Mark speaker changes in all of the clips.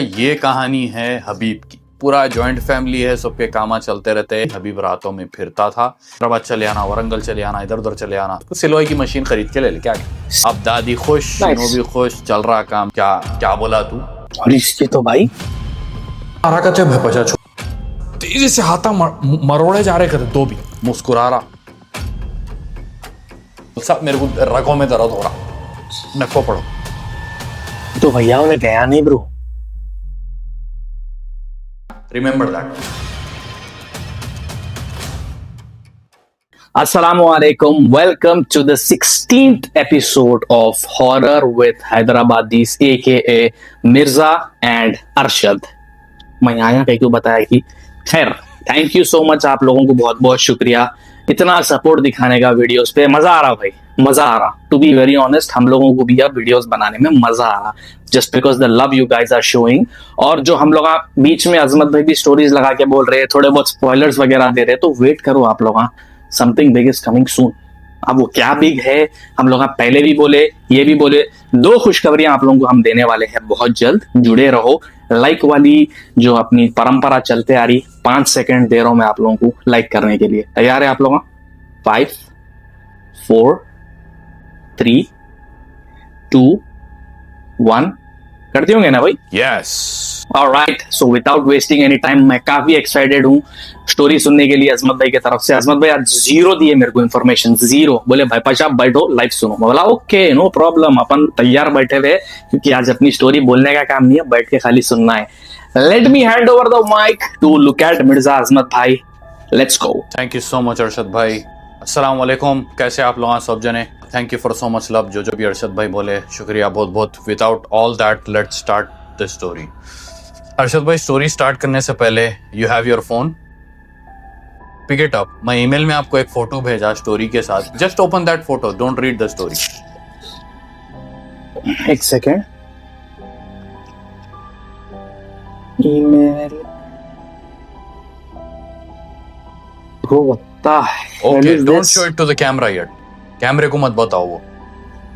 Speaker 1: ये कहानी है हबीब की। पूरा जॉइंट फैमिली है, सबके कामा चलते रहते। हबीब रातों में फिरता था, हैदराबाद चले आना, वरंगल चले आना, इधर उधर चले आना। तो सिलवाई की मशीन खरीद के ले ले, क्या अब दादी खुश, नो भी खुश, चल रहा काम। क्या क्या बोला तू?
Speaker 2: और इसके तो भाई
Speaker 3: तेजी से हाथा मरोड़े जा रहे थे, तो भी
Speaker 1: मुस्कुरा रहा। सब मेरे को रगों में दर्द हो रहा, नको पड़ो।
Speaker 2: तो भैया उन्हें गया नहीं bro.
Speaker 1: Remember that.
Speaker 2: Assalamualaikum. Welcome to the 16th episode of Horror with Hyderabadis aka Mirza and Arshad. मैं आया कहीं को बताया कि खैर थैंक यू सो मच, आप लोगों को बहुत बहुत शुक्रिया इतना सपोर्ट दिखाने का वीडियोस पे। मजा आ रहा भाई, मजा आ रहा। टू बी वेरी ऑनेस्ट, हम लोगों को भी अब वीडियोस बनाने में मजा आ रहा, just because the love you guys are showing. और जो हम लोग बीच में अजमत भाई भी स्टोरीज लगा के बोल रहे हैं, थोड़े बहुत स्पॉयलर्स वगैरह दे रहे, तो वेट करो आप लोग, something big is coming soon. अब वो क्या बिग है, हम लोग पहले भी बोले, ये भी बोले, दो खुशखबरियां आप लोगों को हम देने वाले हैं बहुत जल्द। जुड़े रहो। लाइक वाली जो अपनी परंपरा चलते आ रही, 5 सेकंड दे रहा हूं मैं आप लोगों को लाइक करने के लिए। तैयार है आप लोग? 5 4 3 2 1 करते होंगे ना भाई?
Speaker 1: Yes.
Speaker 2: Alright, so without wasting any time मैं काफी एक्साइटेड हूँ स्टोरी सुनने के लिए अजमत भाई की तरफ से। अजमत भाई आज 0 दिए मेरे को इन्फॉर्मेशन, 0। बोले भाई पाशा आप बैठो लाइव सुनो। मैं बोला ओके नो प्रॉब्लम, अपन तैयार बैठे हुए, क्योंकि आज अपनी स्टोरी बोलने का काम नहीं है, बैठ के खाली सुनना है। Let me hand over the mic to look at Mirza Azmat भाई। Let's go.
Speaker 1: Thank you so much Arshad भाई। अस्सलाम वालेकुम, कैसे आप लोग सब जने? Thank you for so much love. जो भी अरशद भाई बोले, शुक्रिया बहुत बहुत। Without all that let's start the story. Arshad भाई, स्टोरी स्टार्ट करने से पहले you have your phone, pick it up. मैं ईमेल में आपको एक फोटो भेजा स्टोरी के साथ, just open that photo, don't read the story.
Speaker 2: एक second, email
Speaker 1: okay, don't show it to the camera yet. कैमरे को मत बताओ वो।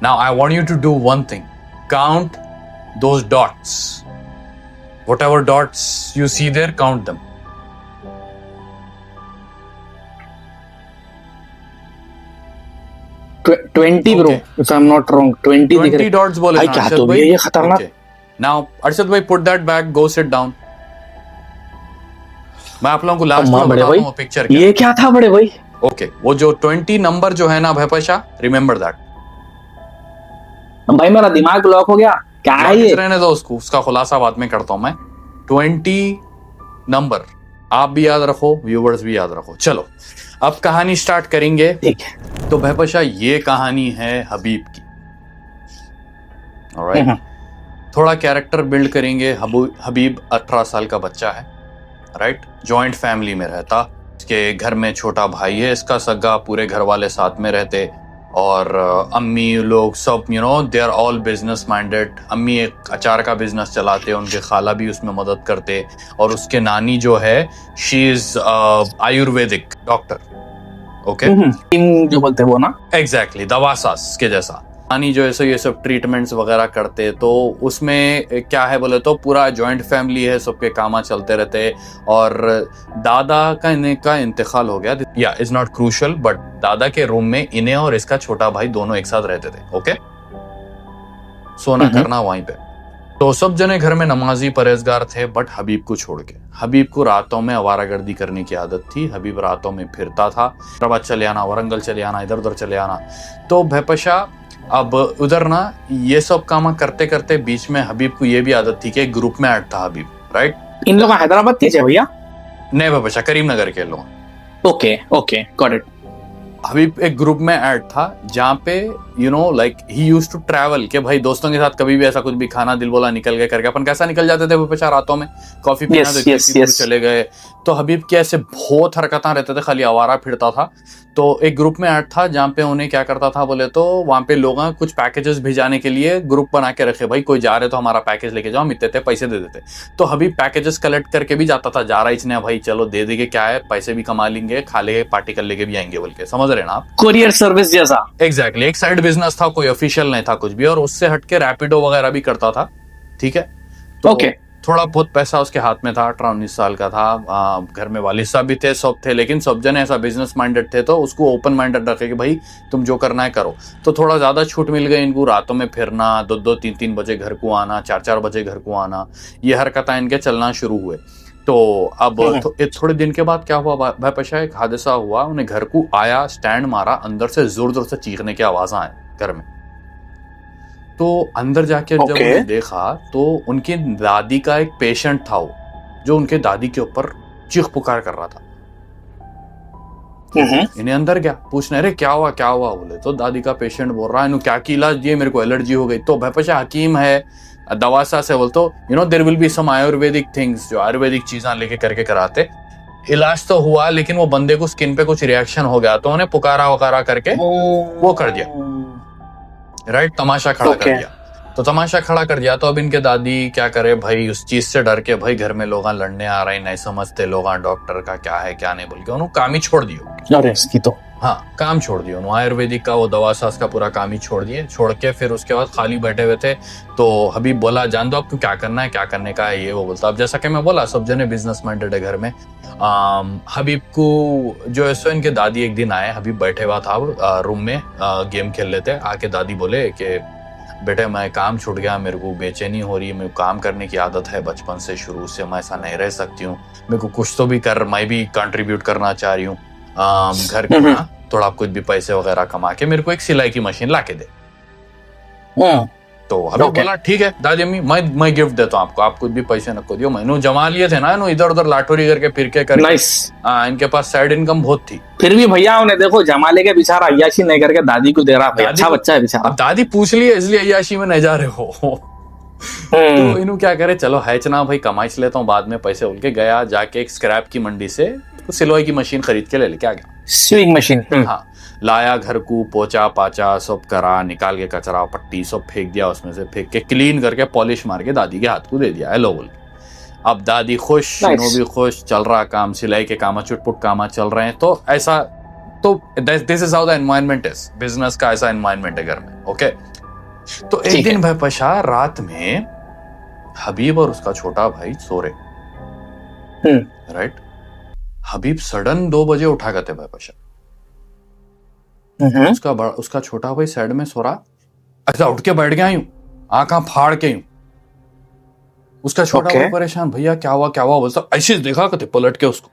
Speaker 1: Now I want you to do one thing, count those dots, whatever dots you see there, count them.
Speaker 2: Twenty bro, if I am not wrong, 20
Speaker 1: dots बोले
Speaker 2: भाई। क्या तो भैया ये खतरनाक।
Speaker 1: नाउ अरशद भाई put that back, go sit down. मैं आप लोगों को लास्ट में बताता हूं पिक्चर।
Speaker 2: ये क्या था बड़े भाई?
Speaker 1: ओके, वो जो 20 नंबर जो है ना भैपशा, रिमेंबर दैट।
Speaker 2: भाई मेरा दिमाग लॉक हो गया, क्या है ये?
Speaker 1: रहने दो उसको, उसका खुलासा बाद में करता हूं मैं। 20 नंबर आप भी याद रखो, व्यूवर्स भी याद रखो। चलो अब कहानी स्टार्ट करेंगे।
Speaker 2: ठीक है।
Speaker 1: तो भैपशा ये कहानी है हबीब की। ऑलराइट, थोड़ा कैरेक्टर बिल्ड करेंगे। हबीब 18 साल का बच्चा है, राइट। जॉइंट फैमिली में रहता, इसके घर में छोटा भाई है इसका सगा, पूरे घर वाले साथ में रहते। और अम्मी लोग सब they are all business minded. अम्मी एक अचार का बिजनेस चलाते, उनके खाला भी उसमें मदद करते। और उसके नानी जो है, she is Ayurvedic doctor. Okay,
Speaker 2: जो बोलते हैं वो ना,
Speaker 1: एग्जैक्टली दवासास के जैसा। नानी जो है ये सब ट्रीटमेंट्स वगैरह करते। तो उसमें क्या है बोले तो पूरा जॉइंट फैमिली है, सबके कामा चलते रहते। और दादा का इंतकाल हो गया, या इज नॉट क्रूशल, बट दादा के रूम में इन्हें और इसका छोटा भाई दोनों एक साथ रहते थे। ओके, सोना करना वहीं पे। तो सब जने घर में नमाजी परहेजगार थे, बट हबीब को छोड़ के। हबीब को रातों में आवारागर्दी करने की आदत थी। हबीब रातों में फिरता था, हैदराबाद चले आना, वरंगल चले आना, इधर उधर चले आना। तो भैपशा अब उधर ना ये सब काम करते करते बीच में हबीब को ये भी आदत थी कि ग्रुप में ऐड था हबीब, राइट।
Speaker 2: इन लोग हैदराबाद के भैया?
Speaker 1: नहीं भैपशा, करीमनगर के लोग।
Speaker 2: Okay okay, got it.
Speaker 1: Habib एक ग्रुप में ऐड था जहाँ पे like he used to travel, के भाई दोस्तों के साथ कभी भी ऐसा कुछ भी खाना दिल बोला निकल गए करके अपन कैसा निकल जाते थे भैपशा रातों में, कॉफी पीना, चले गए। तो हबीब के ऐसे बहुत हरकतें रहते थे, खाली आवारा फिरता था। तो एक ग्रुप में ऐड था जहाँ पे उन्हें क्या करता था बोले तो, वहाँ पे लोग कुछ पैकेजेस भिजाने के लिए ग्रुप बना के रखे, भाई कोई जा रहे तो हमारा पैकेज लेके जाओ, हम इतने पैसे दे देते। तो हबीब पैकेजेस कलेक्ट करके भी जाता था, जा रहा इसने भाई चलो दे देंगे, क्या है पैसे भी कमा लेंगे, खा लेंगे, पार्टी कर लेके भी आएंगे बोल के, समझ रहे ना आप?
Speaker 2: कोरियर सर्विस जैसा।
Speaker 1: एग्जैक्टली, एक साइड बिजनेस था, कोई ऑफिशियल नहीं था कुछ भी। और उससे हटके रैपिडो वगैरह भी करता था, ठीक है। तो
Speaker 2: ओके।
Speaker 1: थोड़ा बहुत पैसा उसके हाथ में था, 18-19 साल का था, घर में वालिद साहब भी थे, सब थे, लेकिन सब जने ऐसा बिजनेस माइंडेड थे तो उसको ओपन माइंडेड रखे कि भाई तुम जो करना है करो। तो थोड़ा ज़्यादा छूट मिल गई इनको, रातों में फिरना, 2-2, 3-3 बजे घर को आना, 4-4 बजे घर को आना, ये हरकतें इनके चलना शुरू हुए। तो अब थोड़े दिन के बाद क्या हुआ भाई पशा, एक हादसा हुआ, उन्हें घर को आया, स्टैंड मारा, अंदर से जोर जोर से चीखने की आवाज़ आए घर में। तो अंदर जाके जब उन्होंने देखा तो उनकी दादी का एक पेशेंट था वो, जो उनके दादी के ऊपर चीख पुकार कर रहा था। इन्हें अंदर गया पूछने, अरे क्या हुआ बोले तो दादी का पेशेंट बोल रहा है, इन्हों क्या की इलाज दिए, मेरे को एलर्जी हो गई। तो भैपशा हकीम है, दवासा से बोल तो there will be some ayurvedic things, जो आयुर्वेदिक चीजें लेके करके कराते। इलाज तो हुआ लेकिन वो बंदे को स्किन पे कुछ रिएक्शन हो गया, तो उन्हें पुकारा वकारा करके वो कर दिया, राइट, तमाशा खड़ा कर दिया। तो तमाशा खड़ा कर दिया तो अब इनके दादी क्या करे भाई, उस चीज से डर के, भाई घर में लोग लड़ने आ रहे, नहीं समझते लोग डॉक्टर का क्या है क्या नहीं बोल के उन्होंने काम ही छोड़ दियो।
Speaker 2: अरे इसकी तो
Speaker 1: हाँ, काम छोड़ दिया उन्होंने, आयुर्वेदिक का वो दवा सास का पूरा काम ही छोड़ दिए। छोड़ के फिर उसके बाद खाली बैठे हुए थे तो हबीब बोला, जान दो आपको क्या करना है, क्या करने का है, ये वो बोलता। अब जैसा कि मैं बोला, सब जने बिजनेस माइंडेड है घर में। हबीब को जो है सो इनके दादी एक दिन आए, हबीब बैठे हुआ था रूम में, गेम खेल लेते, आके दादी बोले कि बेटे मैं काम छूट गया, मेरे को बेचैनी हो रही है, मेरे को काम करने की आदत है बचपन से, शुरू से मैं ऐसा नहीं रह सकती हूँ, मेरे को कुछ तो भी कर, मैं भी कंट्रीब्यूट करना चाह रही हूँ घर के ना, थोड़ा कुछ भी पैसे वगैरह कमा के मेरे को एक सिलाई की मशीन ला के दे। तो हमें बोला ठीक है दादी अम्मी, मैं गिफ्ट देता हूँ आपको, आप कुछ भी पैसे नको दियो, मैंने जमा लिए थे ना इधर उधर लाटोरी करके फिर के करके।
Speaker 2: नाइस।
Speaker 1: इनके पास साइड इनकम बहुत थी। फिर
Speaker 2: भी भैया उन्हें देखो जमाले के बेचारा अय्याशी नहीं करके दादी को दे रहा है, अच्छा बच्चा है बेचारा।
Speaker 1: दादी पूछ लिए इसलिए अय्याशी में नहीं जा रहे हो। तो इन्हों क्या करे, चलो है ना भाई, कमाई से लेता हूँ बाद में पैसे, बोल के गया, जाके एक स्क्रैप की मंडी से सिलाई की मशीन खरीद के लेके आ गया,
Speaker 2: स्विंग मशीन।
Speaker 1: हाँ, लाया, घर को पोचा पाचा सब करा, निकाल के कचरा पट्टी सब फेंक दिया, उसमें से फेंक के क्लीन करके पॉलिश मार के दादी के हाथ को दे दिया, हेलो बोल के। अब दादी खुश, नो भी खुश, चल रहा काम, सिलाई के काम चुटपुट काम चल रहे हैं। तो ऐसा, तो this is how the environment is, business का ऐसा एनवायरनमेंट है घर में। ओके, तो एक दिन भाई पशा रात में हबीब और उसका छोटा भाई सो रहे, राइट। हबीब सडन 2 बजे उठा गए थे भाई पशा, उसका छोटा भाई साइड में सो रहा, ऐसा उठ के बैठ गया यूं, आंखें फाड़ के यूं। उसका छोटा भाई परेशान, भैया क्या हुआ बोलता, ऐसे देखा करते पलट के उसको।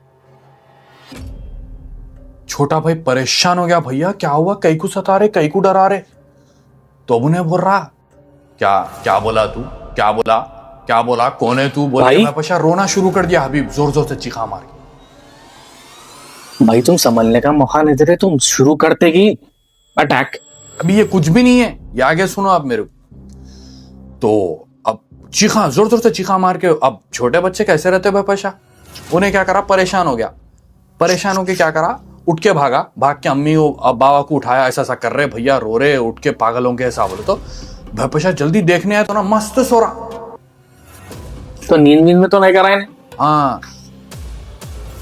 Speaker 1: छोटा भाई परेशान हो गया, भैया क्या हुआ, कई को सता रहे, कई को डरा रहे। तो अब उन्हें बोल रहा, क्या बोला तू, क्या बोला, कौन है तू, बोल के पशा रोना शुरू कर दिया। हबीब जोर जोर से चीखा मार के,
Speaker 2: भाई तुम संभलने का मौका नहीं दे रहे, तुम शुरू करते ही अटैक।
Speaker 1: अभी ये कुछ भी नहीं है, ये आगे सुनो आप मेरे को। तो अब चीखा, जोर जोर से चीखा मार के, अब छोटे बच्चे कैसे रहते भाई पशा, उन्हें क्या करा, परेशान हो गया, परेशान होके क्या करा, उठ के भाग के अम्मी बाबा को उठाया, ऐसा कर रहे, भैया रो रहे, उठ के पागलों के ऐसा बोले। तो भाई पशा जल्दी देखने आया तो ना मस्त सो रहा,
Speaker 2: तो नींद में तो नहीं करा,
Speaker 1: हाँ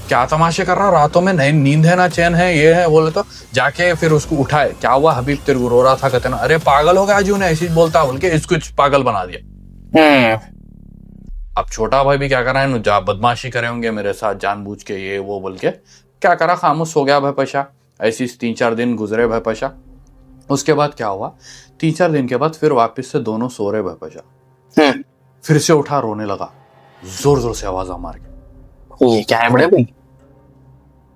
Speaker 1: क्या तमाशे कर रहा, रातों में नहीं नींद है ना चैन है, ये है बोले। तो जाके फिर उसको उठाए, क्या हुआ हबीब, तेरे को रो रहा था, कहते ना, अरे पागल हो गया आज, उन्हें ऐसी बोलता बोल के इसको पागल बना दिया। अब छोटा भाई भी क्या कर रहा है, जा बदमाशी करे होंगे मेरे साथ जानबूझ के, ये वो बोल के क्या करा, खामोश हो गया भाई पशा। ऐसी 3-4 दिन गुजरे भाई पशा। उसके बाद क्या हुआ, 3-4 दिन के बाद फिर वापस से दोनों सो रहे भाई पशा, फिर से उठा, रोने लगा, जोर जोर से आवाज मार के।
Speaker 2: ये क्या है बड़े भाई,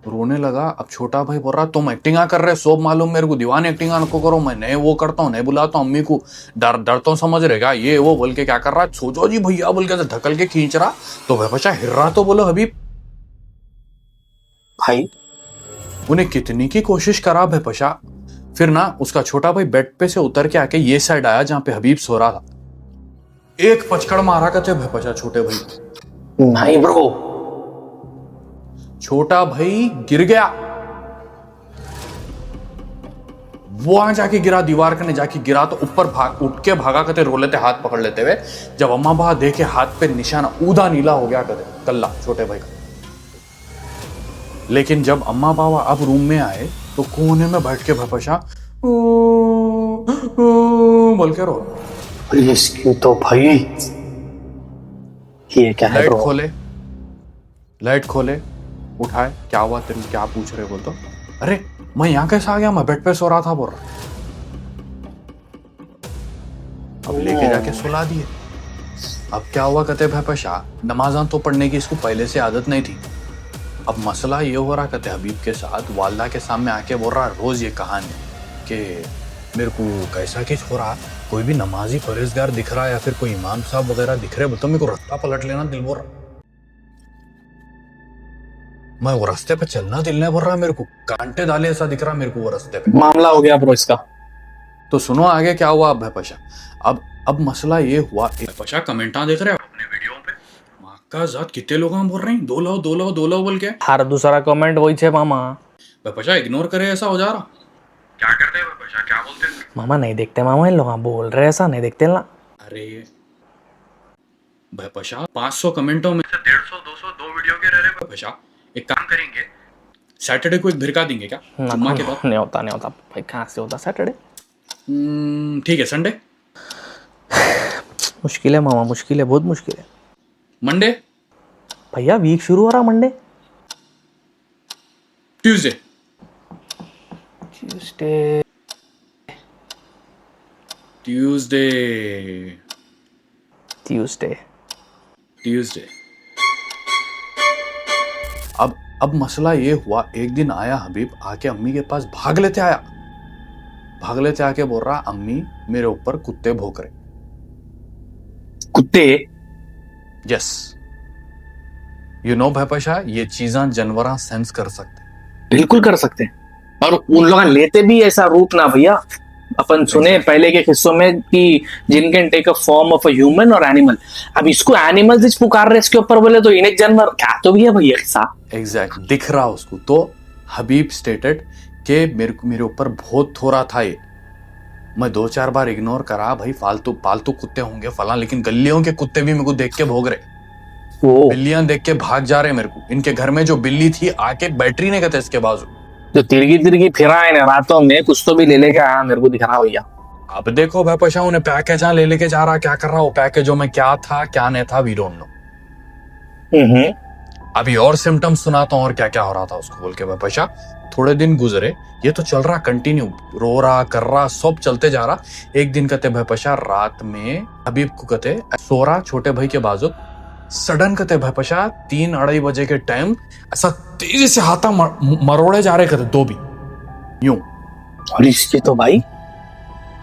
Speaker 1: रोने लगा। अब छोटा भाई बोल रहा, तुम एक्टिंग कर रहे, सब मालूम मेरे को, दीवान एक्टिंग को करो, मैं नहीं वो करता हूँ, नहीं बुलाता हूँ अम्मी को, डरता हूँ, समझ रहेगा, ये वो बोल के क्या कर रहा, सोचो जी भैया बोल के ढकल के खींच रहा। तो भाई पशा हिर रहा, तो बोलो हबीब
Speaker 2: भाई,
Speaker 1: उन्हें कितनी की कोशिश करा भाई पशा। फिर ना उसका छोटा भाई बेड पे से उतर के आके ये साइड आया जहां पे हबीब सो रहा था, एक पचकड़ मारा करते भाई पशा छोटे भाई।
Speaker 2: नहीं ब्रो,
Speaker 1: छोटा भाई गिर गया, वहां जाके गिरा, दीवार कने जाके गिरा, तो ऊपर उठ के भागा करते, रो लेते, हाथ पकड़ लेते हुए। जब अम्मा बाबा देखे हाथ पे निशाना ऊदा नीला हो गया करते कल्ला छोटे भाई का। लेकिन जब अम्मा बाबा अब रूम में आए तो कोने में बैठ के भपशा बोल के रो।
Speaker 2: इसकी तो भाई ये क्या है
Speaker 1: लाइट
Speaker 2: ब्रो?
Speaker 1: खोले, उठाए, क्या हुआ तेरे को, क्या पूछ रहे बोल तो, अरे मैं यहाँ कैसे आ गया, मैं बेड पे सो रहा था बोल रहा। अब लेके जाके सुला दिए। अब क्या हुआ कहते भाई शाह, नमाज़ां तो पढ़ने की इसको पहले से आदत नहीं थी। अब मसला ये हो रहा कहते हबीब के साथ, वालदा के सामने आके बोल रहा रोज ये कहानी कि मेरे को कैसा कुछ हो रहा, कोई भी नमाजी परहेजगार दिख रहा है या फिर कोई इमाम साहब वगैरह दिख रहे बोलते मेरे को रास्ता पलट लेना दिल बोल रहा, मैं वो रास्ते पे चलना दिल नहीं बोल रहा, मेरे को कांटे डाले ऐसा दिख रहा मेरे को वो रास्ते पे।
Speaker 2: मामला हो गया ब्रो इसका।
Speaker 1: तो सुनो आगे क्या हुआ। अब भाईपशा अब मसला ये हुआ, भाईपशा कमेंटा देख रहे हो अपने वीडियो पे, माँ का जात कितने लोग हम बोल रहे हैं 2 लाओ बोल के।
Speaker 2: हर दूसरा कमेंट वही छे मामा।
Speaker 1: भाईपशा इग्नोर करे ऐसा हो जा रहा, क्या करते हैं भाईपशा, क्या बोलते हैं?
Speaker 2: मामा नहीं देखते मामा, इन लोग बोल रहे ऐसा नहीं देखते ना।
Speaker 1: अरे भाईपशा 500 कमेंटों में से 150-200 2 वीडियो के रह रहे भाईपशा। एक काम करेंगे, सैटरडे को एक भिरका देंगे क्या, जुम्मा के बाद?
Speaker 2: नहीं होता भाई, कहाँ से होता सैटरडे।
Speaker 1: ठीक है, संडे
Speaker 2: मुश्किल है मामा, मुश्किल है, बहुत मुश्किल है।
Speaker 1: मंडे
Speaker 2: भैया वीक शुरू हो रहा मंडे।
Speaker 1: ट्यूसडे अब मसला ये हुआ, एक दिन आया हबीब, आके अम्मी के पास भाग लेते आके बोल रहा अम्मी मेरे ऊपर कुत्ते भौंक रहे।
Speaker 2: कुत्ते?
Speaker 1: यस, यू नो भाईपशा, ये चीज़ां जानवर सेंस कर सकते,
Speaker 2: बिल्कुल कर सकते हैं, और उन लोग लेते भी ऐसा रूप ना भैया। अपन सुने पहले के हिस्सों में कि जिन can take a form of a human और एनिमल। अब इसको एनिमल से पुकार रहे इसके ऊपर, बोले तो इन्हें जानवर क्या तो भी है भैया ऐसा।
Speaker 1: एग्जैक्ट दिख रहा उसको। तो हबीब स्टेटेड कि मेरे ऊपर बहुत थोड़ा था ये, मैं 2-4 बार इग्नोर करा, भाई पालतू कुत्ते होंगे फला, लेकिन गलियों के कुत्ते भी मेरे को देख के भौंक रहे, बिल्लियां देख के भाग जा रहे मेरे को। इनके घर में जो बिल्ली थी आके बैटरी नहीं कहते इसके बाजू,
Speaker 2: जो तिरगी फिरा है ना रातों में, कुछ तो भी ले लेके आया मेरे को दिख रहा भैया।
Speaker 1: अब देखो भाईपशा उन्हें पैकेज ले लेके जा रहा, क्या कर रहा वो पैकेजों में, क्या था क्या नहीं था, वी डोंट नो। अभी और सिम्टम्स सुनाता हूँ और क्या क्या हो रहा था उसको बोल के। भाईपशा थोड़े दिन गुजरे, ये तो चल रहा कंटिन्यू, रो रहा कर रहा सब चलते जा रहा। एक दिन कहते भाईपशा रात में हबीब को कहते सो रहा छोटे भाई के बाजू, सडन कहते भाईपशा 3-2:30 बजे के टाइम ऐसा
Speaker 3: तेजी से हाथा मरोड़े जा रहे कहते, 2 भी
Speaker 1: यूं,
Speaker 2: और इसके तो भाई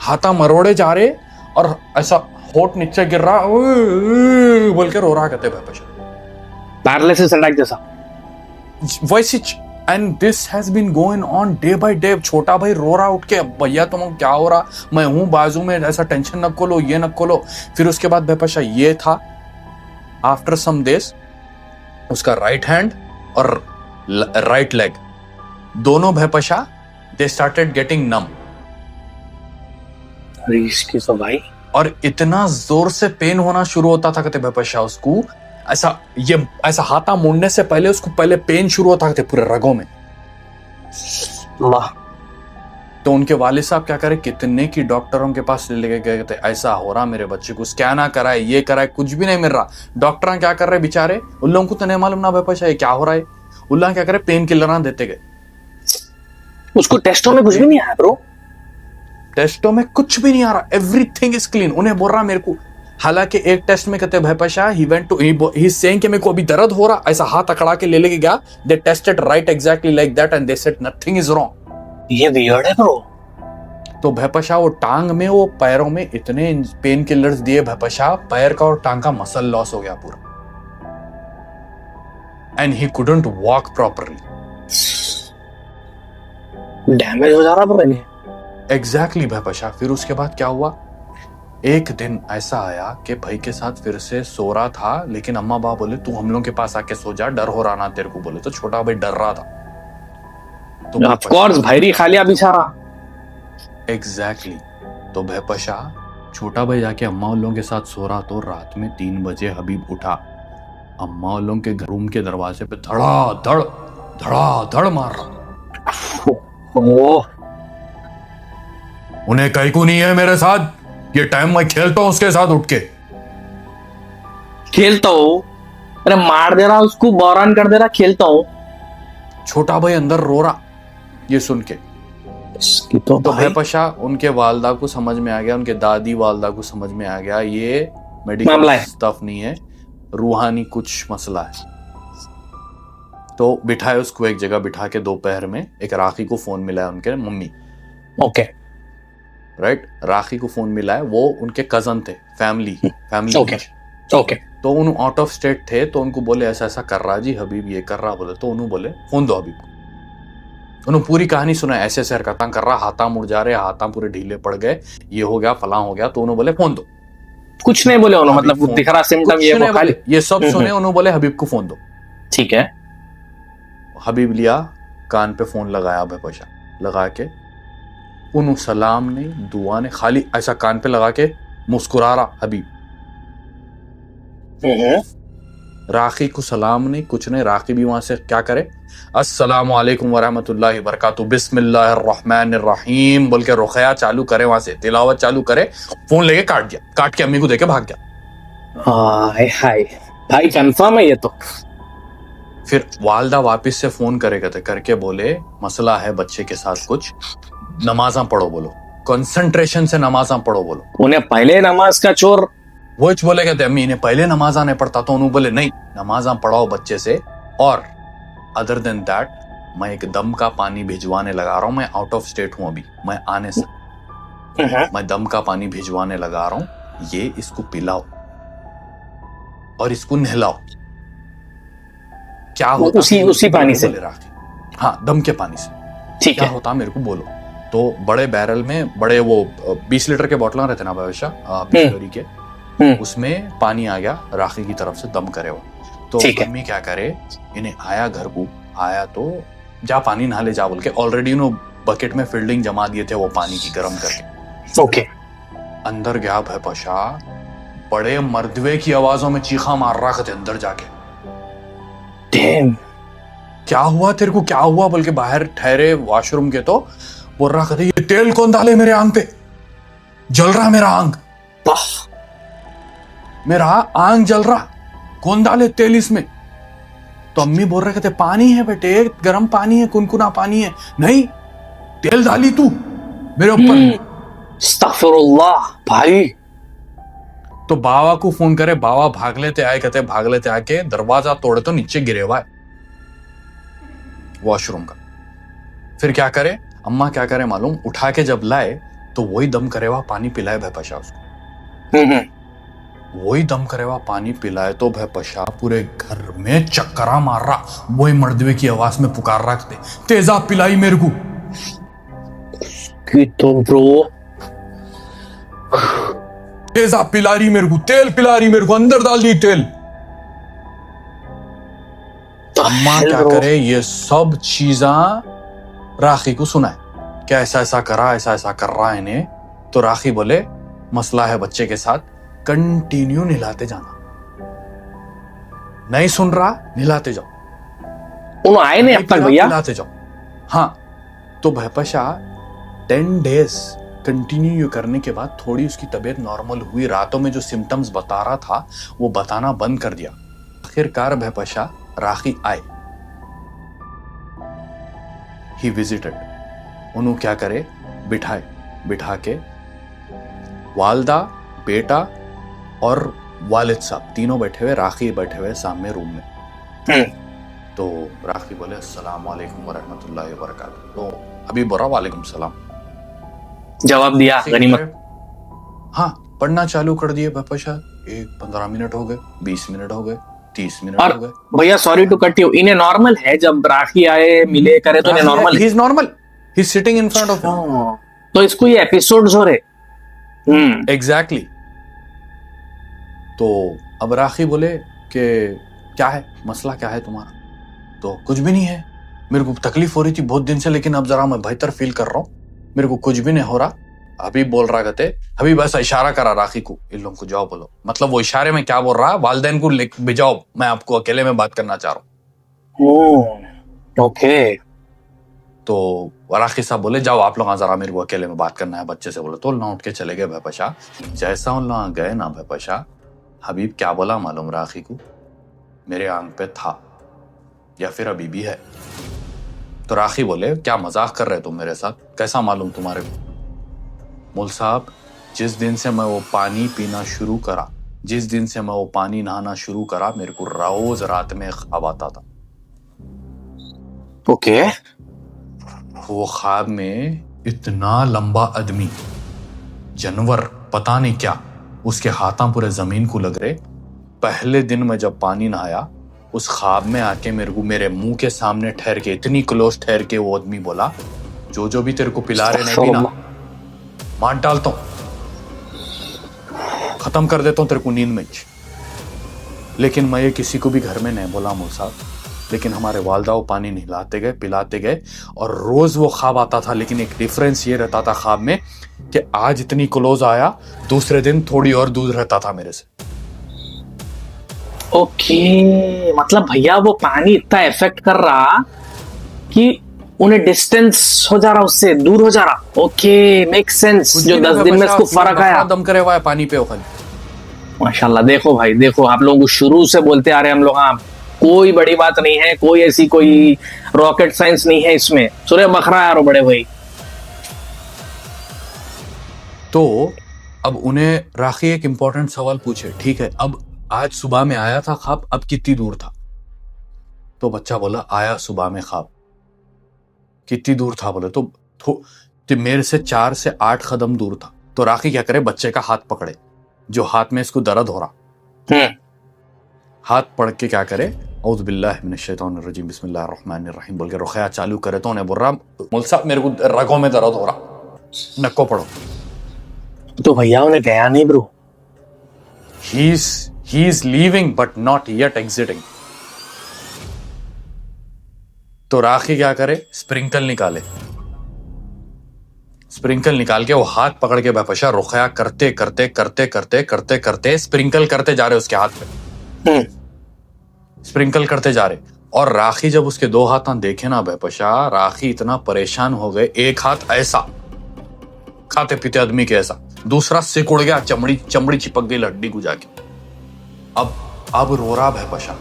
Speaker 1: हाथा मरोड़े जा रहे और ऐसा होठ नीचे गिर रहा बोल के रो रहा कहते भाईपशा,
Speaker 2: पैरालिसिस अटैक जैसा
Speaker 1: वैसे। And this has been going on day by day. छोटा भाई रो रहा उठ के, भैया तुम क्या हो रहा, मैं हूं बाजू में, ऐसा टेंशन न खोलो, ये न खोलो। फिर उसके बाद भाईपशा ये था, आफ्टर सम डेज उसका राइट हैंड और राइट लेग दोनों भाईपशा दे स्टार्टेड गेटिंग नम।
Speaker 2: इसकी तो भाई,
Speaker 1: और इतना जोर से पेन होना शुरू होता था कहते भाईपशा उसको, ऐसा हाथा मुड़ने से पहले उसको पहले पेन शुरू होता था पूरे रगों में। तो उनके वालिद साहब क्या करे, कितने की डॉक्टरों के पास लेके गए थे, ऐसा हो रहा मेरे बच्चे को, स्कैन कराए, ये कराए, कुछ भी नहीं मिल रहा। डॉक्टर क्या कर रहे बेचारे, उन लोगों को तो नहीं मालूम ना भाईपशा ये क्या हो रहा है। उल्ला क्या करे, पेन किलर देते गए,
Speaker 2: उसको टेस्टों में कुछ भी नहीं आया ब्रो,
Speaker 1: टेस्टों में कुछ भी नहीं आ रहा, एवरीथिंग इज क्लीन। उन्हें बोल रहा मेरे को, हालांकि एक टेस्ट में कहते भाईपशा ही सेइंग कि मेरे को अभी दर्द हो रहा, ऐसा हाथ अकड़ा के लेके गया, they tested right exactly like that and they said nothing is wrong.
Speaker 2: ये वियर्ड है ब्रो।
Speaker 1: तो भाईपशा वो टांग में, वो पैरों में इतने पेन किलर्स दिए भाईपशा, पैर का और टांग का मसल लॉस हो गया पूरा, and he couldn't walk properly,
Speaker 2: damage हो जा रहा ब्रो।
Speaker 1: एग्जैक्टली भाईपशा। फिर उसके बाद क्या हुआ, एक दिन ऐसा आया कि भाई के साथ फिर से सो रहा था, लेकिन अम्मा बाप बोले तू हम लोग के पास आके सो जा, डर हो रहा ना तेरे को, बोले तो छोटा भाई डर रहा था। तो
Speaker 2: ऑफ कोर्स भाईरी खालिया बिचारा।
Speaker 1: एग्जैक्टली। तो भाईपशा छोटा भाई जाके अम्मा उन लोगों के साथ सो रहा, तो रात में 3 बजे हबीब उठा, अम्मा उन लोगों के रूम के दरवाजे पे धड़ा मार रहा। उन्हें कहीं को नहीं है मेरे साथ, ये टाइम मैं खेलता हूं उसके साथ उठ के।
Speaker 2: खेलता हूँ, अरे मार दे रहा उसको, बहरान कर दे रहा, खेलता हूँ।
Speaker 1: छोटा भाई अंदर रो रहा ये सुन के।
Speaker 2: इसकी तो
Speaker 1: तो
Speaker 2: भाई
Speaker 1: भयपशा उनके वालदा को समझ में आ गया, उनके दादी वालदा को समझ में आ गया ये मेडिकल
Speaker 2: मामला है।
Speaker 1: स्टफ नहीं है, रूहानी कुछ मसला है। तो बिठाए उसको एक जगह बिठा के दोपहर में, एक राखी को फोन मिला है उनके मम्मी,
Speaker 2: ओके
Speaker 1: राइट। राखी को फोन मिला है, वो उनके कजन थे, फैमिली
Speaker 2: ओके ओके
Speaker 1: तो उन आउट ऑफ स्टेट थे, तो उनको बोले ऐसा ऐसा कर रहा जी हबीब, ये कर रहा बोले, तो उन्होंने बोले फोन दो हबीब को। उन्होंने पूरी कहानी सुना, ऐसे ऐसे हरकतां कर रहा, हाथा मुड़ जा रहे, हाथा पूरे ढीले पड़ गए, ये हो गया फलां हो गया, तो उन्होंने बोले फोन दो।
Speaker 2: कुछ नहीं बोले उन्होंने,
Speaker 1: हबीब
Speaker 2: मतलब
Speaker 1: फोन-
Speaker 2: दिख रहा सिम्टम
Speaker 1: कुछ
Speaker 2: ये
Speaker 1: नहीं
Speaker 2: वो खाली,
Speaker 1: बोले, ये सब सुने, उन्होंने बोले हबीब को फोन दो।
Speaker 2: ठीक है।
Speaker 1: हबीब लिया, कान पे फोन लगाया भयपशा, लगा के उन्होंने सलाम नहीं दुआ ने, खाली ऐसा कान पे लगा के मुस्कुरा रहा हबीब। राखी को सलाम नहीं कुछ नहीं, राखी भी वहां से क्या करे, अस्सलामु अलैकुम वरहमतुल्लाहि वबरकातुहू, बिस्मिल्लाहिर्रहमानिर्रहीम बोल के रुक़या चालू करे, वहां से तिलावत चालू करे, फोन लेके काट दिया, काट के अम्मी को देके भाग गया।
Speaker 2: हाय हाय भाई, कंफर्म है ये तो।
Speaker 1: फिर वालदा वापस से फोन करेगा तो करके बोले मसला है बच्चे के साथ कुछ, नमाज़ां पढ़ो बोलो, कंसंट्रेशन से नमाज़ां पढ़ो बोलो।
Speaker 2: उन्हें पहले नमाज का चोर,
Speaker 1: वो बोले कहते अम्मी इन्हें पहले नमाज़ां नहीं पढ़ता, तो उन्होंने बोले नहीं नमाज़ां पढ़ाओ बच्चे से, और अदर देन दैट मैं एक दम का पानी भिजवाने लगा रहा हूं, मैं आउट ऑफ स्टेट हूं अभी, मैं आने से मैं दम का पानी भिजवाने लगा रहा हूं, ये इसको पिलाओ और इसको नहलाओ। क्या होता
Speaker 2: उसी पानी से?
Speaker 1: बोले राखी, हाँ दम के पानी से।
Speaker 2: ठीक
Speaker 1: क्या
Speaker 2: है।
Speaker 1: होता मेरे को बोलो। तो बड़े बैरल में, बड़े वो 20 लीटर के बोतल रहते ना भविष्य बिस्लरी के, उसमें पानी आ गया राखी की तरफ से, दम करे वो। तो
Speaker 2: ठीक है।
Speaker 1: मम्मी क्या करे, इन्हें आया घर को, आया तो जा पानी नहा ले जा बोल के, ऑलरेडी उन्होंने बकेट में फिल्डिंग जमा दिए थे वो पानी की गर्म करके।
Speaker 2: ओके।
Speaker 1: अंदर गया भयपशा, बड़े मर्दवे की आवाजों में चीखा मार रहा थे अंदर जाके,
Speaker 2: डैम,
Speaker 1: क्या हुआ तेरे को, क्या हुआ बोल के बाहर ठहरे वॉशरूम के, तो बोल रहा था ये तेल कौन डाले मेरे आंग पे, जल रहा मेरा आंग, मेरा आंग जल रहा, कौन डाले तेल इसमें। तो अम्मी बोल रहे थे पानी है बेटे, गर्म पानी है, कुनकुना पानी है। नहीं तेल डाली तू मेरे ऊपर।
Speaker 2: अस्तगफिरुल्लाह भाई।
Speaker 1: तो बाबा को फोन करे, बाबा भाग लेते आए, कहते भाग लेते आके दरवाजा तोड़े तो नीचे गिरे हुआ है वॉशरूम का। फिर क्या करे अम्मा, क्या करे मालूम, उठा के जब लाए तो वही दम करे हुआ पानी पिलाए भयपशा उसको। वही दम करे हुआ पानी पिलाए तो भयपशा पूरे घर में चक्करा मार रहा, वही मर्दवे की आवाज में पुकार रखते तेजाब पिलाई मेरे को।
Speaker 2: कि तो ब्रो,
Speaker 1: तेजाब पिला रही मेरे को, तेल पिला रही मेरे को, अंदर डाल दी तेल। अम्मा क्या करे, ये सब चीजा राखी को सुनाए क्या ऐसा ऐसा करा, ऐसा ऐसा कर रहा है इन्हें। तो राखी बोले मसला है बच्चे के साथ, कंटिन्यू नहलाते जाना, नहीं सुन रहा नहलाते जाओ,
Speaker 2: उन्होंने आए नहीं अब तक भैया,
Speaker 1: नहलाते जाओ। हाँ तो भयपशा 10 डेज कंटिन्यू करने के बाद थोड़ी उसकी तबीयत नॉर्मल हुई, रातों में जो सिम्टम्स बता रहा था वो बताना बंद कर दिया। आखिरकार भयपशा राखी आए, ही विजिटेड, उन्होंने क्या करे बिठाए, बिठा के वालदा, बेटा और वालिद साहब तीनों बैठे हुए, राखी बैठे हुए सामने रूम में। तो राखी बोले अस्सलाम वालेकुम वरहमतुल्लाहि वबरकातुहू, तो अभी बोला वालेकुम सलाम,
Speaker 2: जवाब दिया गनीमत।
Speaker 1: हाँ पढ़ना चालू कर दिए भयपशा। 15 मिनट हो गए, 20 मिनट हो गए, 30 मिनट
Speaker 2: और
Speaker 1: हो गए।
Speaker 2: भैया सॉरी टू कट यू, इन्हें नॉर्मल है जब राखी आए मिले करे तो इन्हें normal
Speaker 1: he is normal, he is sitting in front of
Speaker 2: है। तो इसको ये एपिसोड्स हो रहे।
Speaker 1: एग्जैक्टली। तो अब राखी बोले कि क्या है मसला, क्या है तुम्हारा। तो कुछ भी नहीं है, मेरे को तकलीफ हो रही थी बहुत दिन से, लेकिन अब जरा मैं बेहतर फील कर रहा हूँ, मेरे को कुछ भी नहीं हो रहा। अभी बोल रहा कहते, अभी बस इशारा करा राखी को, इन लोगों को जाओ बोलो, मतलब वो इशारे में क्या बोल रहा, वालदैन को भेजाओ, मैं आपको अकेले में बात करना चाह रहा हूँ।
Speaker 2: ओके।
Speaker 1: तो राखी साहब बोले जाओ आप लोग जरा, मेरे को अकेले में बात करना है बच्चे से, बोले तो ना उठ के चले गए भयपशा। जैसा उन लोग गए ना भयपशा, हबीब क्या बोला मालूम राखी को, मेरे आंख पे था या फिर अभी भी है। तो राखी बोले क्या मजाक कर रहे तुम मेरे साथ, कैसा मालूम तुम्हारे को। मुल साहब जिस दिन से मैं वो पानी पीना शुरू करा, जिस दिन से मैं वो पानी नहाना शुरू करा, मेरे को रोज रात में ख्वाब आता था।
Speaker 2: ओके।
Speaker 1: वो ख्वाब में इतना लंबा आदमी, जानवर, पता नहीं क्या, उसके हाथां पूरे जमीन को लग रहे। पहले दिन मैं जब पानी नहाया, उस ख्वाब में आके मेरे को मेरे मुंह के सामने ठहर के, इतनी क्लोज ठहर के वो आदमी बोला, जो भी तेरे को पिला रहे नहीं पीना, मार डालता हूं, खत्म कर देता हूं तेरे को नींद में। लेकिन मैं ये किसी को भी घर में नहीं बोला मूसा, लेकिन हमारे वालदा वो पानी नहलाते गए, पिलाते गए, और रोज वो ख्वाब आता था। लेकिन एक डिफरेंस ये रहता था ख्वाब में कि आज इतनी क्लोज आया, दूसरे दिन थोड़ी और दूर रहता था मेरे से।
Speaker 2: ओके, मतलब भैया वो पानी इतना इफेक्ट कर रहा कि उन्हें डिस्टेंस हो जा रहा, उससे दूर हो जा रहा। Okay, make sense. जो 10 दिन में इसको फर्क आया,
Speaker 1: दम करे हुआ है पानी पे खाली।
Speaker 2: माशाल्लाह। देखो भाई, देखो आप लोगों को शुरू से बोलते आ रहे हैं हम लोग, हाँ कोई बड़ी बात नहीं है, कोई ऐसी कोई रॉकेट साइंस नहीं है इसमें। सूर्य बखरा यार बड़े भाई।
Speaker 1: तो अब उन्हें राखी एक इंपॉर्टेंट सवाल पूछे, ठीक है अब आज सुबह में आया था ख्वाब, अब कितनी दूर था। तो बच्चा बोला आया सुबह में ख्वाब, कितनी दूर था। बोले तो मेरे से 4 से 8 कदम दूर था। तो राखी क्या करे, बच्चे का हाथ पकड़े, जो हाथ में इसको दर्द हो रहा, हाथ पड़ के क्या करे, औज़ु बिल्लाहि मिनश शैतानिर रजीम बिस्मिल्लाहिर रहमानिर रहीम बोल के रुक़या चालू करे। तो उन्हें बोल रहा, मुल साहब मेरे को रगों में दर्द हो रहा, नक्को पड़ो।
Speaker 2: तो भैया उन्हें गया नहीं bro.
Speaker 1: He is leaving but not yet exiting. तो राखी क्या करे, स्प्रिंकल निकाले, स्प्रिंकल निकाल के वो हाथ पकड़ के बेपशा रुक़या करते करते करते करते करते करते स्प्रिंकल करते जा रहे उसके हाथ पे, स्प्रिंकल करते जा रहे। और राखी जब उसके 2 हाथ देखे ना बेपशा, राखी इतना परेशान हो गए। एक हाथ ऐसा खाते पीते आदमी के ऐसा, दूसरा सिकुड़ गया, चमड़ी चिपक गई हड्डी को जाके। अब रो रहा बेपशा,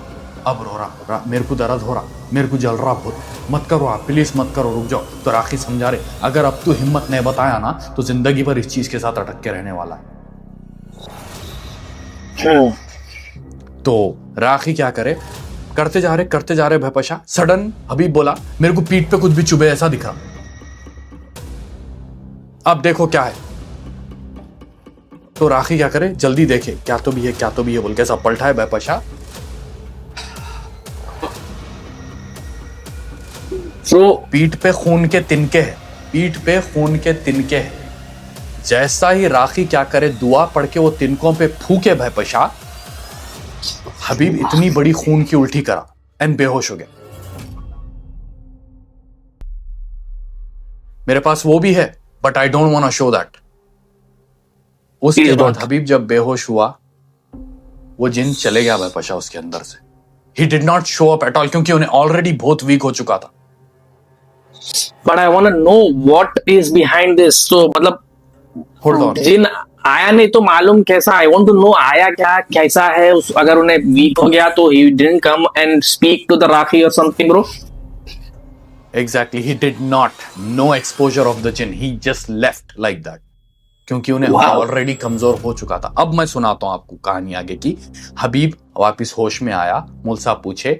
Speaker 1: अब रो रहा, मेरे को दर्द हो रहा, मेरे को जल रहा बहुत, मत करो आप प्लीज, मत करो, रुक जाओ। तो राखी समझा रहे अगर अब तू हिम्मत नहीं बताया ना तो जिंदगी भर इस चीज के साथ अटक के रहने वाला है। तो राखी क्या करे, करते जा रहे बेपशा। सडन हबीब बोला मेरे को पीठ पे कुछ भी चुभे ऐसा दिखा, अब देखो क्या है। तो राखी क्या करे, जल्दी देखे क्या तो भी है बोल के सब पलटा है बेपशा। तो पीठ पे खून के तिनके हैं, पीठ पे खून के तिनके हैं। जैसा ही राखी क्या करे, दुआ पढ़ के वो तिनकों पे फूके बेपशा, हबीब इतनी बड़ी खून की उल्टी करा एंड बेहोश हो गया। मेरे पास वो भी है but I don't want to show that. उसके बाद हबीब जब बेहोश हुआ, वो जिन चले गया बेपशा उसके अंदर से। He did not show up at all, क्योंकि उन्हें ऑलरेडी बहुत वीक हो चुका था।
Speaker 2: But I want to know what is behind this. तो मतलब
Speaker 1: होल्ड ऑन,
Speaker 2: जिन आया नहीं तो मालूम कैसा, आई वांट टू नो आया क्या, कैसा है। अगर उन्हें वीक हो गया तो he didn't come and speak to the राखी और something bro.
Speaker 1: Exactly, he did not, no exposure of the jinn, he just left like that, क्योंकि उन्हें ऑलरेडी कमजोर हो चुका था। अब मैं सुनाता हूं आपको कहानी आगे की। हबीब वापस होश में आया, मुल साहब पूछे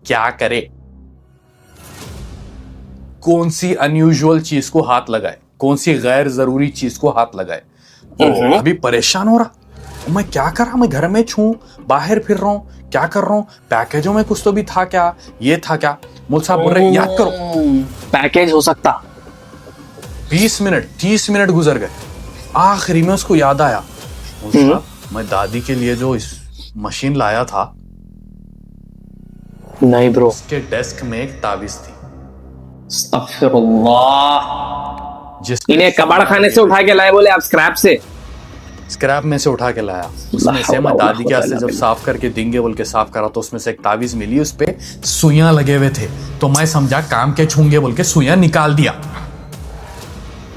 Speaker 1: क्या करे, कौन सी अनयूजुअल चीज को हाथ लगाए, कौन सी गैर जरूरी चीज को हाथ लगाए। तो हबीब परेशान हो रहा, मैं क्या कर रहा, मैं घर में छू, बाहर फिर रहा हूं, क्या कर रहा हूं, पैकेजों में कुछ तो भी था क्या, ये था क्या। मुल साहब बोल रहे याद करो,
Speaker 2: पैकेज हो सकता।
Speaker 1: 20 मिनट 30 मिनट गुजर गए, आखिरी में उसको याद आया, मुल साहब मैं दादी के लिए जो इस मशीन लाया था,
Speaker 2: नहीं ब्रो,
Speaker 1: उसके डेस्क में एक ताबीज थी,
Speaker 2: अस्तगफिरुल्लाह।
Speaker 1: जिस
Speaker 2: इन्हें कबाड़ खाने से उठा के लाए, बोले आप स्क्रैप से,
Speaker 1: स्क्रैप में से उठा के लाया। उसमें से मैं दादी के हाथ से जब साफ करके देंगे बोल के साफ करा, तो उसमें से एक ताबीज मिली, उस पे सुइयां लगे हुए थे। तो मैं समझा काम के छूंगे बोल के सुइयां निकाल दिया।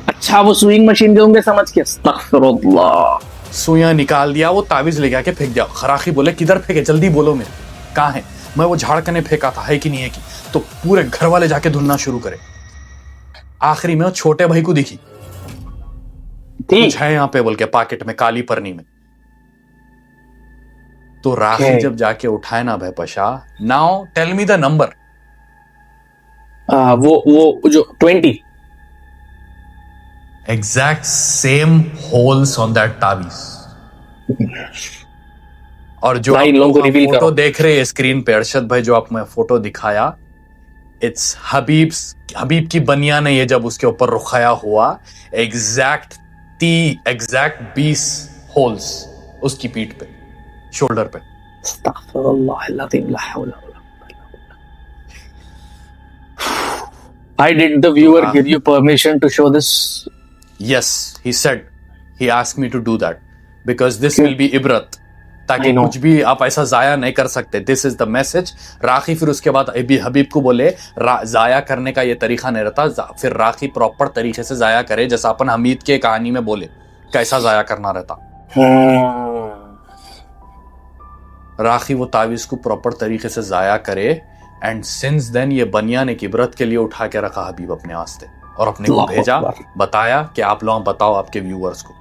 Speaker 2: अच्छा वो सुइंग मशीन के होंगे, समझ के। अस्तगफिरुल्लाह।
Speaker 1: सुइयां निकाल दिया, वो ताबीज लेके आके फेंक दिया। राखी बोले किधर फेंके, जल्दी बोलो मेरे कहाँ है। मैं वो झाड़कने फेंका था, है कि नहीं है कि। तो पूरे घर वाले जाके ढूंढना शुरू करे। आखिरी में वो छोटे भाई को दिखी, कुछ है यहाँ पे बोल के, पॉकेट में काली परनी में। तो राखी जब जाके उठाए ना भैपशा, now tell me the number.
Speaker 2: वो जो 20
Speaker 1: exact same holes on that ताबीज। और जो आप लोग फोटो देख रहे हैं स्क्रीन पे, अरशद भाई जो आप मैं फोटो दिखाया, इट्स हबीब की बनियान है ये, जब उसके ऊपर रुखाया हुआ एग्जैक्ट 20 होल्स उसकी पीठ पे, शोल्डर पे।
Speaker 2: Did the viewer give you permission to show this?
Speaker 1: Yes, he said, he asked me to do that because this will be ibrat, ताकि कुछ भी आप ऐसा जाया नहीं कर सकते। This is the message. राखी फिर उसके बाद हबीब को बोले जाया करने का ये तरीका नहीं रहता, फिर राखी प्रॉपर तरीके से जाया करे, जैसा अपन हमीद के कहानी में बोले कैसा जाया करना रहता। राखी वो तावीज को प्रॉपर तरीके से जाया करे। एंड सिंस देन ये बनियान एक इबरत के लिए उठा के रखा हबीब अपने वास्ते, और अपने को भेजा, बताया कि आप लोग बताओ आपके व्यूअर्स को।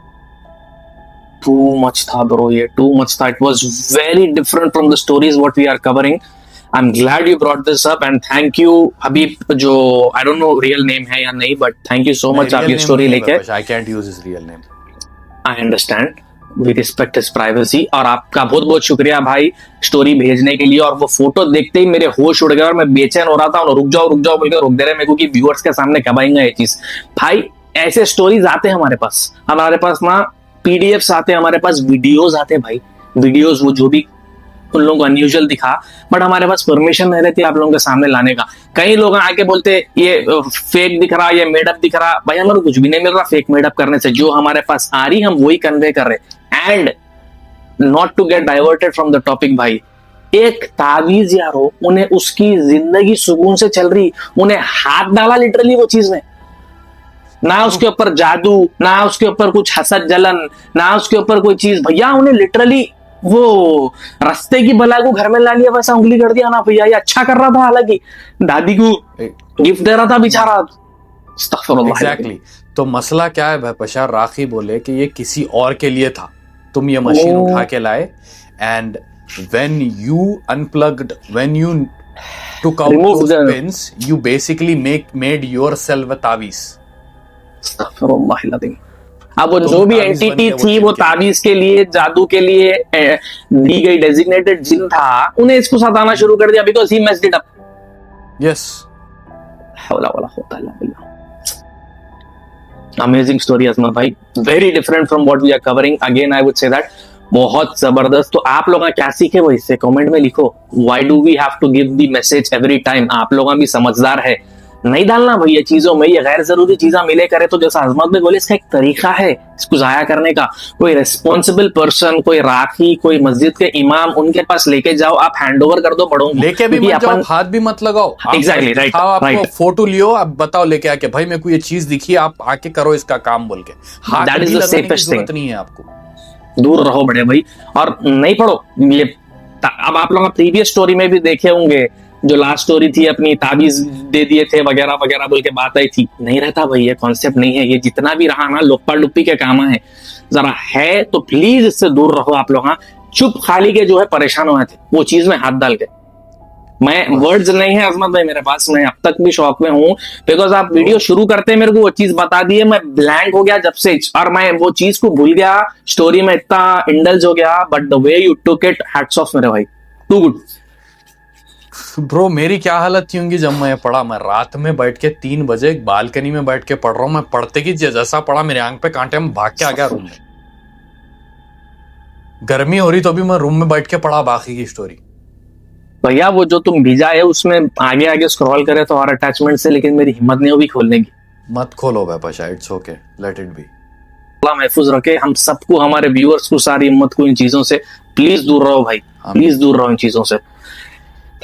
Speaker 2: Too much था bro, ये too much था। It was very different from the stories what we are covering. I'm glad you brought this up and thank you Habib, जो I don't know real name है या नहीं, but thank you so much आप ये story लेके।
Speaker 1: I can't use his real name.
Speaker 2: I understand. We respect his privacy। और आपका बहुत बहुत शुक्रिया भाई स्टोरी भेजने के लिए। और वो फोटो देखते ही मेरे होश उड़ गए और मैं बेचैन हो रहा था, और रुक जाओ बोलकर रुक दे रहे मेरे को कि व्यूअर्स के सामने कब आएंगे ये चीज। भाई ऐसे स्टोरीज आते हैं हमारे पास ना पीडीएफ्स आते हैं, हमारे पास वीडियोस आते हैं भाई, वीडियोस वो जो भी उन लोगों को अनयूजुअल दिखा, बट हमारे पास परमिशन नहीं रहती आप लोगों के सामने लाने का। कई लोग आके बोलते ये फेक दिख रहा, ये मेडअप दिख रहा। भाई हमारे कुछ भी नहीं मिल रहा फेक मेडअप करने से, जो हमारे पास आ रही हम वही कन्वे कर रहे। And not to get diverted from the topic भाई, एक तावीज यारो, उन्हें उसकी जिंदगी सुकून से चल रही, उन्हें हाथ डाला लिटरली वो चीज में, ना उसके ऊपर जादू, ना उसके ऊपर कुछ हसद जलन, ना उसके ऊपर कोई चीज। भैया उन्हें लिटरली वो रास्ते की बला को घर में ला लिया, वैसा उंगली कर दिया ना भैया। ये अच्छा कर रहा था, हालांकि दादी को गिफ्ट दे रहा था बेचारा।
Speaker 1: एग्जैक्टली। तो मसला क्या है भैपशा, राखी बोले कि ये किसी और के लिए था, तुम ये मशीन उठा के लाए। And when you unplugged, when you took out those pins, you basically made yourself a तावीज।
Speaker 2: अब वो जो भी एंटिटी थी वो ताबीज के लिए, जादू के लिए दी गई डेजिग्नेटेड जिन था, उन्हें इसको सताना शुरू कर दिया because he messed it up.
Speaker 1: Yes,
Speaker 2: amazing story Azmat भाई, very different from what we are covering. Again I would say that बहुत जबरदस्त। तो आप लोग क्या सीखे वो इससे कमेंट में लिखो। Why do we have to give the message every time? आप लोग भी समझदार है, नहीं डालना भैया चीजों में ये गैर जरूरी चीजें मिले करे। तो जैसा अजमत में बोले, इसका एक तरीका है इसको जाया करने का। कोई रिस्पॉन्सिबल पर्सन, कोई राखी, कोई मस्जिद के इमाम, उनके पास लेके जाओ, आप हैंड ओवर कर दो बड़ों को।
Speaker 1: लेके भी मत जाओ, हाथ भी मत लगाओ।
Speaker 2: Exactly right.
Speaker 1: आप फोटो लियो, आप बताओ लेके आके, भाई मेरे को ये चीज दिखी, आप आके करो इसका काम बोल के।
Speaker 2: That is the safest thing.
Speaker 1: नहीं है, आपको
Speaker 2: दूर रहो बड़े भाई, और नहीं पढ़ो ये। अब आप लोग प्रीवियस स्टोरी में भी देखे होंगे, जो लास्ट स्टोरी थी अपनी ताबीज दे दिए थे वगैरह वगैरह बोल के बात आई थी। नहीं रहता भाई, ये कॉन्सेप्ट नहीं है। ये जितना भी रहा ना लुप्पा लुप्पी के काम है, जरा है तो प्लीज इससे दूर रहो आप लोग। हाँ, चुप खाली के जो है परेशान हुए थे वो चीज में हाथ डाल के। मैं वर्ड्स नहीं है अजमत भाई मेरे पास, मैं अब तक भी शौक में हूँ बिकॉज आप वीडियो शुरू करते मेरे को वो चीज बता दिए, मैं ब्लैंक हो गया जब से, और मैं वो चीज को भूल गया, स्टोरी में इतना इंडल्ज हो गया। But the way you took it, hats off मेरे भाई, टू गुड।
Speaker 1: ब्रो मेरी क्या हालत थी होंगी जब मैं पढ़ा। मैं रात में बैठ के 3 बजे एक बालकनी में बैठ के पढ़ रहा हूँ। मैं पढ़ते की जैसा पढ़ा, मेरे आंख पे कांटे में भाग के आ गया रूम में। गर्मी हो रही तो भी मैं रूम में बैठ के पढ़ा बाकी की स्टोरी।
Speaker 2: भैया वो जो तुम भेजा है उसमें आगे आगे स्क्रॉल करे तो और अटैचमेंट से, लेकिन मेरी हिम्मत नहीं होगी खोलने की।
Speaker 1: मत खोलो भैपशा, it's okay, let it be.
Speaker 2: अल्लाह महफूज रखे हम सबको, हमारे व्यूअर्स को, सारी हिम्मत को इन चीजों से। प्लीज दूर रहो भाई, प्लीज दूर रहो इन चीजों से।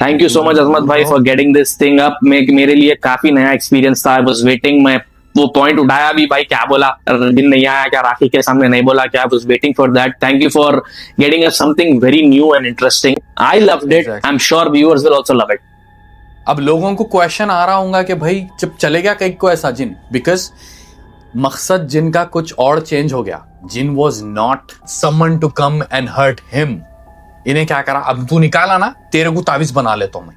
Speaker 2: थैंक यू सो मच अजमत भाई for getting this thing up. मेरे लिए काफी नया एक्सपीरियंस था। आई वाज वेटिंग, मैं वो पॉइंट उठाया भी भाई, क्या बोला, दिन नहीं आया क्या, राखी के सामने नहीं बोला क्या, was waiting for that. Thank you for getting us something very new and interesting. I loved it.
Speaker 1: Exactly.
Speaker 2: I'm sure viewers will also love it.
Speaker 1: अब लोगों को क्वेश्चन आ रहा होगा कि भाई जब चले गया कहीं को ऐसा जिन, बिकॉज मकसद जिन का कुछ और चेंज हो गया. जिन was not summon to come and hurt him. इन्हें क्या करा, अब तू निकाला ना, तेरे को तावीज बना लेता हूं मैं.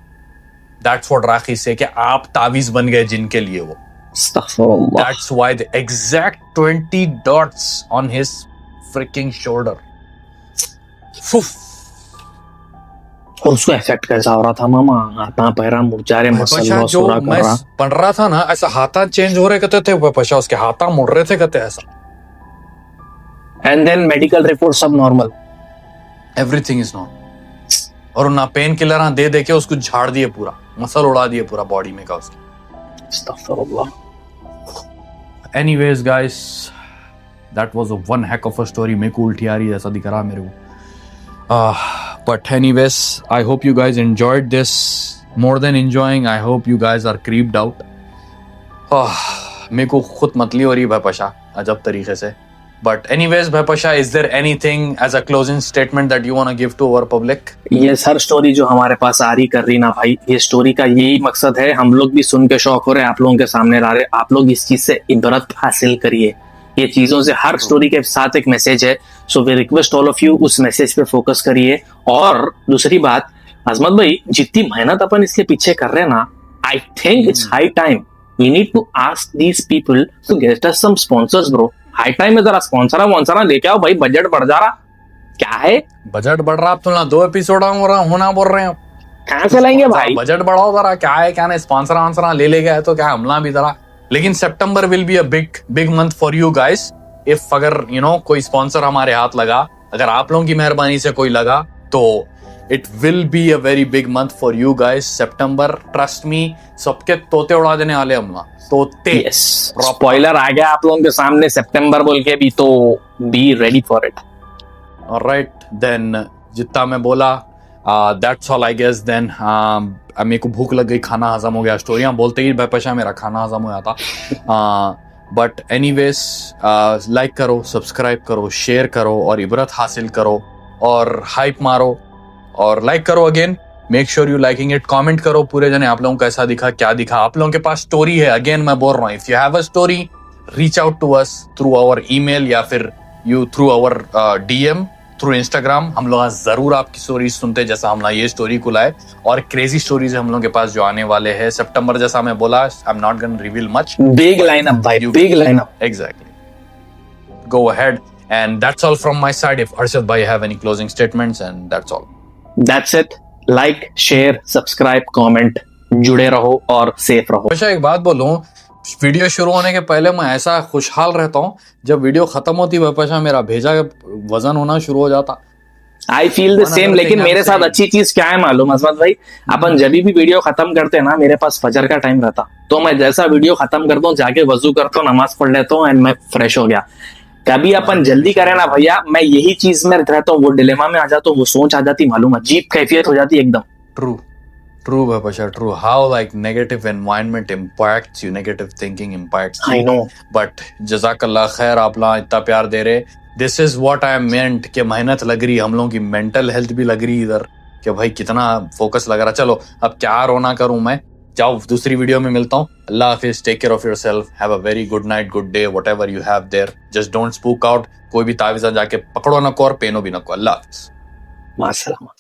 Speaker 1: दैट्स व्हाट राखी से कि आप तावीज बन गए जिन के लिए. वो
Speaker 2: Astaghfirullah.
Speaker 1: that's why the exact 20 dots on his freaking shoulder. Foof.
Speaker 2: और उसको इफेक्ट कैसा हो रहा था मामा, हाथा पैरा मुड़चारे मसल
Speaker 1: पशा
Speaker 2: लॉस
Speaker 1: जो
Speaker 2: हो
Speaker 1: मैं
Speaker 2: रहा.
Speaker 1: पढ़ रहा था ना, ऐसा हाथा चेंज हो रहे कहते थे. वो पशा उसके हाथा मुड़ रहे थे कहते ऐसा.
Speaker 2: एंड देन मेडिकल रिपोर्ट सब नॉर्मल.
Speaker 1: Everything is not. और ना पेन किलर दे दे के उसको झाड़ दिए, पूरा मसल उड़ा दिए पूरा बॉडी में का उसके.
Speaker 2: Astaghfirullah.
Speaker 1: Anyways guys, that was a one heck of a story. मेरे को उल्टी आ रही है ऐसा दिख रहा मेरे को. But anyways, I hope you guys enjoyed this. More than enjoying, I hope you guys are creeped out. मेरे को खुद मतली हो रही है भाईपशा अजब तरीके से. But anyways, भाईपशा, is there anything as a closing statement that you want to give to our public?
Speaker 2: ये हर स्टोरी जो हमारे पास आ रही कर रही ना भाई, ये स्टोरी का यही मकसद है. हम लोग भी सुन के शौक हो रहे हैं, आप लोगों के सामने ला रहे. आप लोग इस चीज से इबरत हासिल करिए. ये चीजों से, हर स्टोरी के साथ एक मैसेज है. So we request all of you, उस मैसेज पे फोकस करिए. और दूसरी बात, अजमत भाई, जितनी मेहनत अपन इसके पीछे कर रहे हैं ना, I think it's high time we need to ask these people to get us some sponsors bro. High time में जरा स्पॉन्सर लेके आओ भाई. बजट बढ़ जा रहा, क्या है
Speaker 1: बजट बढ़ रहा. अब तो ना 2 एपिसोड होना बोल रहे हैं.
Speaker 2: कहाँ से लाएंगे भाई.
Speaker 1: बजट बढ़ाओ जरा. क्या है क्या नहीं, स्पॉन्सर आंसर ले गए तो क्या हमला भी जरा. लेकिन September will be a big month for you guys. If अगर कोई स्पॉन्सर हमारे हाथ लगा, अगर आप लोगों की मेहरबानी से कोई लगा, तो it will be a very big month for you guys. September, trust me, सबके तोते उड़ा देने वाले हमला. तोते.
Speaker 2: स्पॉइलर आ गया आप लोगों के सामने सितंबर बोल के भी, तो be ready for it.
Speaker 1: Alright then, जितना मैं बोला that's all I guess. Then मेरे को भूख लग गई, खाना हजम हो गया. स्टोरियां बोलते ही भाईपशा मेरा खाना हजम हो जाता. बट एनीवेज, लाइक करो, सब्सक्राइब करो, शेयर करो और इबरत हासिल करो और हाइप मारो और लाइक करो. Again make sure you liking it. Comment करो पूरे जने आप लोगों को कैसा दिखा, क्या दिखा. आप लोगों के पास स्टोरी है, अगेन मैं बोल रहा हूँ, if you have a story, reach out to us through our email या फिर यू थ्रू आवर DM थ्रू Instagram. हम लोग जरूर आपकी स्टोरी सुनते, जैसा हम ये स्टोरी को लाए. और क्रेजी स्टोरीज हम लोगों के पास जो आने वाले हैं सितंबर, जैसा मैं बोला, I am not gonna reveal much.
Speaker 2: Big lineup भाई, big lineup.
Speaker 1: Exactly. Go ahead. And that's all from my side. If Arshad bhai have any closing statements, and that's all.
Speaker 2: That's it. Like, share, subscribe, comment, जुड़े रहो और safe रहो.
Speaker 1: अच्छा एक बात बोलूं, video शुरू होने के पहले मैं ऐसा खुशहाल रहता हूं, जब वीडियो खत्म होती है भाईपशा मेरा भेजा वजन होना शुरू हो जाता.
Speaker 2: I feel the same. लेकिन मेरे साथ अच्छी चीज क्या है मालूम अजमत भाई, अपन जब भी वीडियो खत्म करते हैं ना, मेरे पास फजर का टाइम रहता, तो मैं जैसा वीडियो खत्म करता हूँ, जाके वजू करता हूँ, नमाज पढ़ लेता हूँ एंड मैं फ्रेश हो गया. कभी अपन जल्दी करें ना भैया, मैं यही चीज में रहता हूँ, वो डिलेमा में आ जाता हूँ, वो सोच आ जाती, मालूम, अजीब कैफियत हो जाती एकदम.
Speaker 1: True, भाईपशा, true. How like negative environment impacts you, negative thinking impacts you.
Speaker 2: I know.
Speaker 1: But जज़ाकल्लाह खैर, आप लोग इतना प्यार दे रहे. This is what I meant कि मेहनत लग रही, हम लोगों की मेंटल हेल्थ भी लग रही इधर, कि भाई कितना फोकस लग रहा. चलो अब क्या रोना करूं मैं. जाओ दूसरी वीडियो में मिलता हूँ. अल्लाह हाफिज. Take care of yourself. Have a very good night, good day, whatever you have there. Just don't spook out. कोई भी तावीज़ा जाके पकड़ो ना को और पेनो भी ना को. अल्लाह हाफिज.
Speaker 2: मासलामा.